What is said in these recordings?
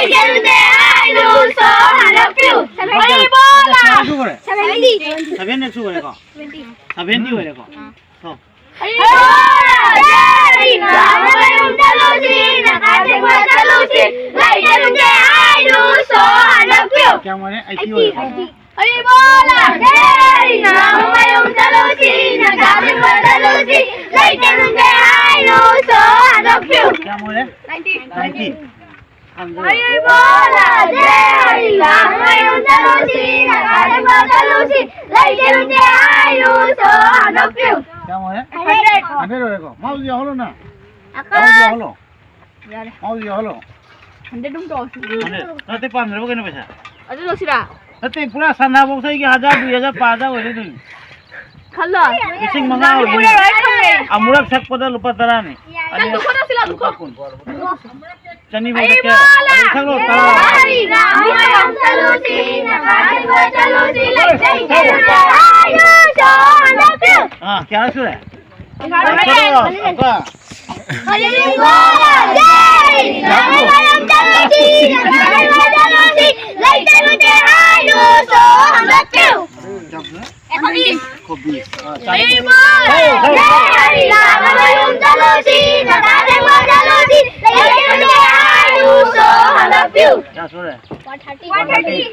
લઈ જવું તે આયલું સો હરપ્યું હરી બોલા શું કરે 70 સભેન શું કરે કો 70 હોય કો તો હરી બોલા જય રામયમ ચલુસી નકાતે ચલુસી લઈ જવું તે આયલું સો હરપ્યું કેમ મને આઈ હોય હરી બોલા જય રામયમ ચલુસી નકાતે ચલુસી લઈ જવું તે આયલું સો હરપ્યું કેમ મને 90 હરી બોલા જય રામયમ ચલુસી નકાતે ચલુસી લઈ જવું તે આયલું સો હરપ્યું કેમ મને 100 હોય કો માઉજી હલો ના માઉજી હલો 100 નું તો અને તે 15 વગેરે પૈસા અરે લોસીરા તે પૂરા સના બોક્સ થઈ ગયા 1000 2000 5000 હોય તું ખલ્લા મિસિંગ મંગાવો આ મુરક છક પદલ ઉપર તરાને ચાલ દુખો ના સિલા દુખો ચની બોલે કે સગળો તરા હરી રામ ચલુસી નકાતે ચલુસી લઈ જવું તે આયલું સો હરપ્યું હા ક્યાં શું રે હરી બોલા જય રામયમ ચલુસી નકાતે ચલુસી લઈ જવું તે આયલું સો હરપ્યું ખોબી હરી બોલા જય રામયમ ચલુસી નકાતે ચલુસી લઈ જવું તે આયલું સો હરપ્યું ક્યાં શું રે 130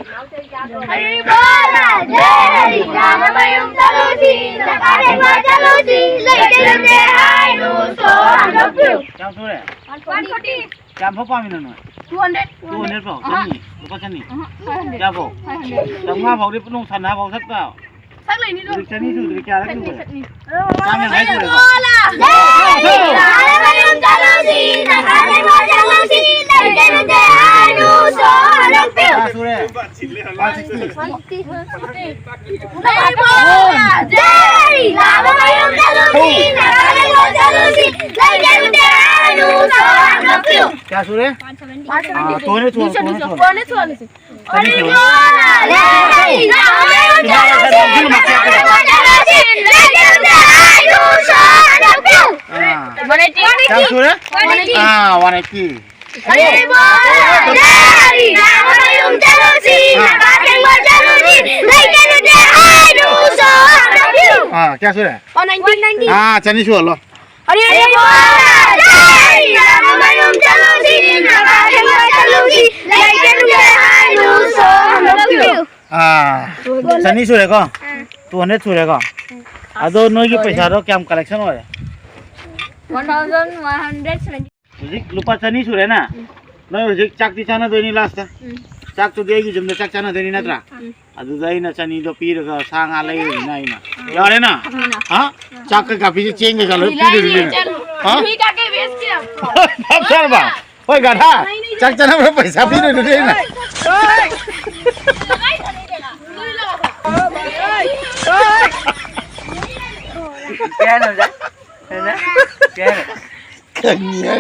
હરી બોલા જય રામયમ ચલુસી નકાતે ચલુસી લઈ જવું તે આયલું સો હરપ્યું ક્યાં શું રે 140 ક્યાં ભપામી નો 200 200 ભાવ ચની લોકો ચની ક્યાં ભાવ તમા ભાવ રે પણ સના ભાવ શકતા સગ લઈ નીલો ચની શું રે ક્યાં રાખું ચટણી કામે ભાઈ શું રે બોલા જય રામયમ ચલુસી નકાતે ચલુસી લઈ જવું તે આયલું સો હરપ્યું ક્યાં શું રે હરી બોલા જય રામયમ ચલુસી નકાતે ચલુસી લઈ જવું તે આયલું સો હરપ્યું ક્યાં શું રે હા તોને શું હરી બોલા જય રામયમ ચલુસી નકાતે ચલુસી લઈ જવું તે આયલું સો હરપ્યું હા ક્યાં શું રે હા 180 હરી બોલા જય રામયમ ચલુસી નકાતે ચલુસી લઈ જવું તે આયલું સો હરપ્યું હા ક્યાં શું રે 190 હા ચની શું હલો હરી બોલા જય રામયમ ચલુસી નકાતે ચલુસી લઈ જવું તે આયલું સો હરપ્યું હા ચની શું રે કો 200 શું રે કો આદો નોઈ પૈસા રો કેમ કલેક્શન હોય 1170 હજી લુપા ચની શું રે ના નોઈ હજી ચાક થી ચાના દોઈની લાસ્ટ ચાક તો દેગી જમને ચાક ચાના દોઈની નતરા આદુ દઈ ના ચની જો પીર સાંગ આ લઈ ના ઈના યારે ના હા ચાક કાપી છે ચેંગ ચાલો પીર રે હા ઠીક આ કે વેસ કે ચાલ બા ઓય ગાઢા ચાક ચાના પર પૈસા પીર રે ના क्या ना जा है ना क्या है